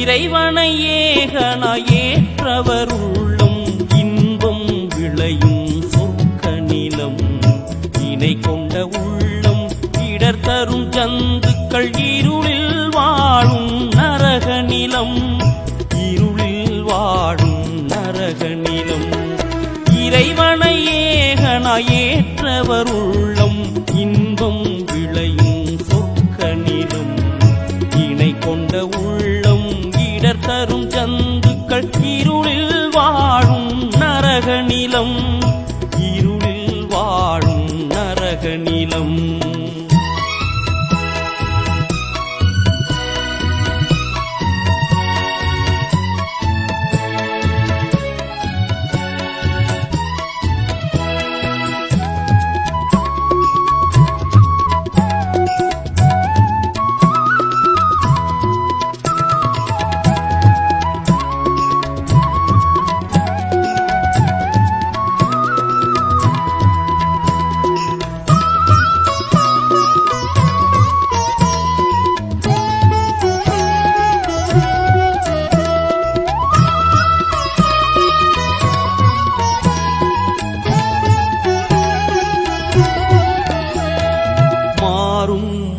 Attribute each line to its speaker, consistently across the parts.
Speaker 1: இறைவனை ஏகனாய் ஏற்றவர் உள்ளம் இன்பம் விளையும் சொர்க்க நிலம். இணை கொண்ட உள்ளம் இடர் தரும் ஜந்துக்கள் இருளில் வாழும் நரக நிலம். இருளில் வாழும் நரக நிலம். இறைவனை ஏகனாய் ஏற்றவர் உள்ளம் இன்பம் விளையும் சொர்க்க நிலம். இணை கொண்ட உள்ளம் இடர் தரும் ஜந்துக்கள் இருளில் வாழும் நரக நிலம். இருளில் வாழும் நரக நிலம்.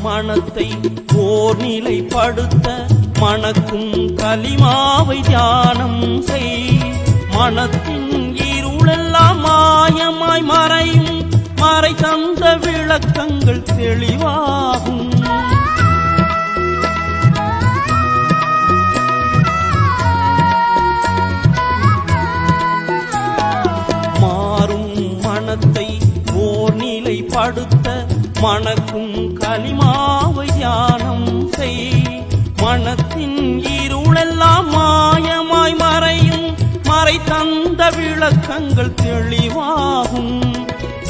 Speaker 1: மனத்தை ஓர் நிலைப்படுத்த மணக்கும் கலிமாவை தியானம் செய். மனத்தின் இருளெல்லாம் மாயமாய் மறையும். மறை தந்த விளக்கங்கள் தெளிவாகும். மாறும் மனத்தை ஓர் நிலைப்படுத்த மணக்கும் கலிமாவை தியானம் செய். மனத்தின் இருளெல்லாம் மாயமாய் மறையும். மறை தந்த விளக்கங்கள் தெளிவாகும்.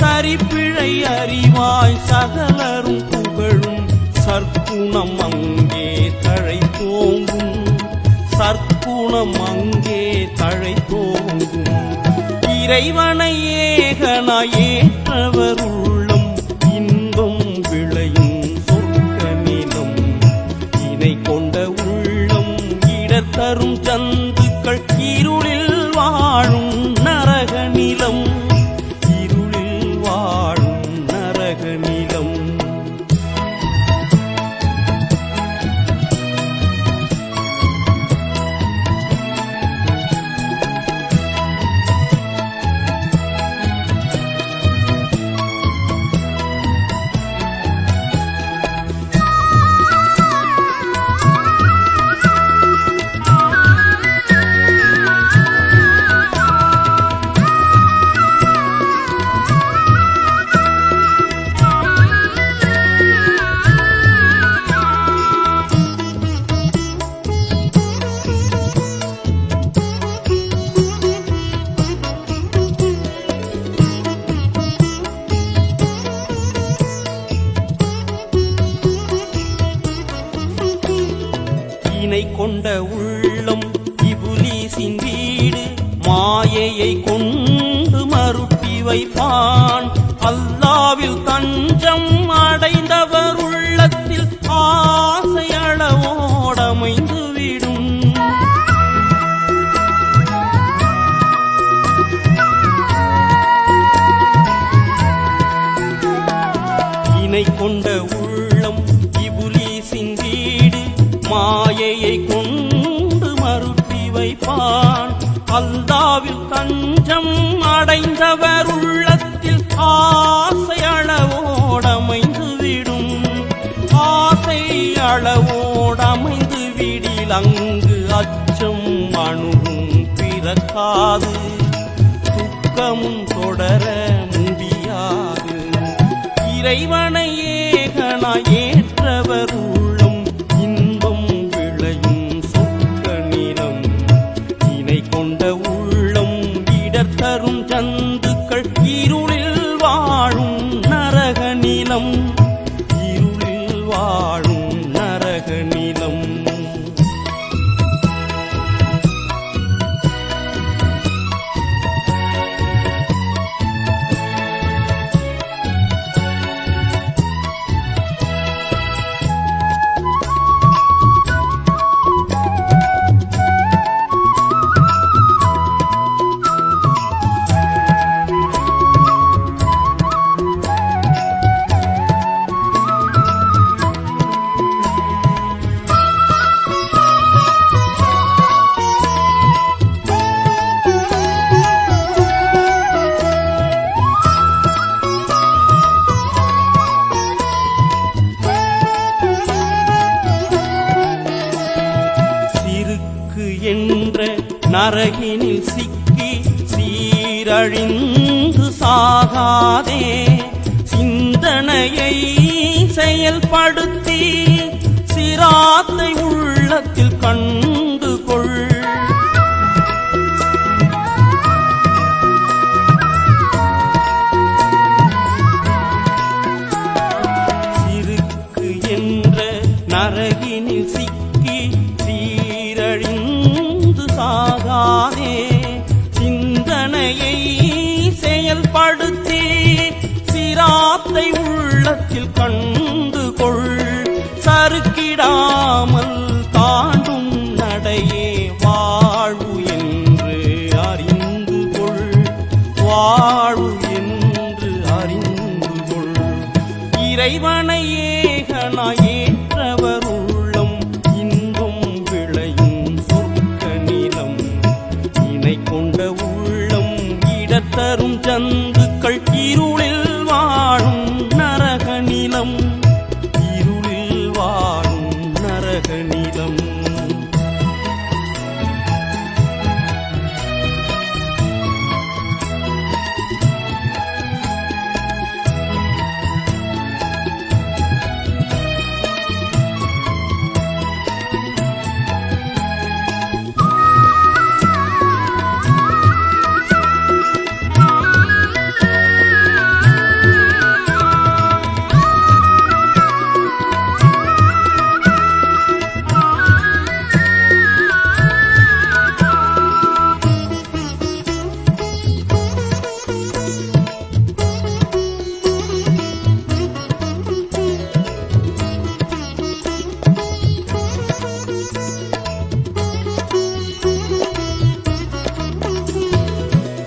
Speaker 1: சரிப்பிழை அறிவாய் சகலரும் புகழும். சற்குணம் அங்கே தழைத்தோங்கும். சற்குணம் அங்கே தழைத்தோங்கும். இறைவனை ஏகனாய் ஏற்றவர் உள்ளம் இன்பம் விளையும் சொர்க்க நிலம். இணை கொண்ட உள்ளம் இடர் தரும் ஜந்துக்கள் இருளில் வாழும் நரக நிலம். இருளில் வாழும் நரக நிலம். இணை கொண்ட உள்ளம் இபுலீசின் வீடு. மாயையை கொண்டு மறுட்டி வைப்பான். அல்லாவில் தஞ்சம் அடைந்தவர் உள்ளத்தில் ஆசை அளவோடமைந்து விடும். இணை கொண்ட உள்ளம் இபுலீசின் வீடு. மாயையை கொண்டு மறுட்டி வைப்பான். அல்லாவில் தஞ்சம் அடைந்தவர் உள்ளத்தில் ஆசை அளவோடமைந்து விடும். ஆசை அளவோடமைந்து விடில் அங்கு அச்சம் அணுகும் பிறக்காது. துக்கமும் தொடர முடியாது. இறைவனை ஏகனாய் ஏற்றவர் உள்ளம் இன்பம் விளையும் சொர்க்க நிலம். இணை கொண்ட உள்ளம் இடர் தரும் ஜந்துக்கள் இருளில் வாழும் நரக நிலம். இருளில் வாழும் நரக நிலம். நரகினில் சிக்கி சீரழிந்து சாகாதே சிந்தனையை செயல்படுத்தி சிராத்தை உள்ளத்தில் கண்டு கொள் சிறுக்கு என்ற நரகினில் சிக்கி சீரழிந்து சாகாதே சிந்தனையை செயல்படுத்தி சிராத்தை உள்ளத்தில் கண்டு கொள் சறுக்கிடாமல் தாண்டும் நடையே வாழ்வு என்று அறிந்து கொள் வாழ்வு என்று அறிந்து கொள் இறைவனை ஏகனாய் ஏற்றவர் உள்ளம் இன்பம் விளையும் சொர்க்க நிலம் இணை கொண்ட உள்ளம் இடத்தரும் ஜந்துக்கள் இருளில் வாழும் நரக நிலம் இருளில் வாழும் நரக நிலம்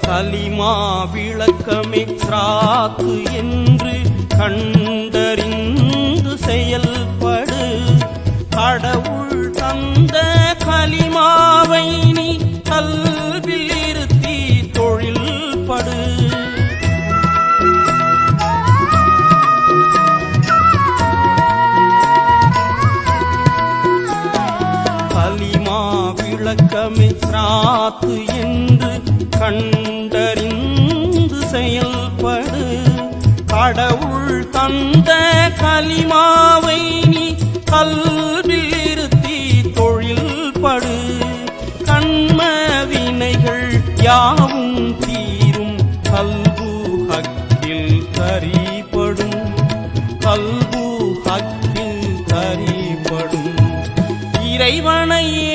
Speaker 1: கலிமா விளக்கமே ஸ்ராத்து என்று கண்டறிந்து செயல்படு கடவுள் தந்த கலிமாவை நீ கல்வில் இருத்தி தொழில்படு கலிமா விளக்கமே ஸ்ராத்து என்று கண்டறிந்து செயல்படு கடவுள் தந்த கலிமாவை நீ கல்வில் இருத்தி தொழில்படு கண்ம வினைகள் யாவும் தீரும் கல்பு ஹக்கில் கரிபடும் கல்பு ஹக்கில் கரிபடும் இறைவனையே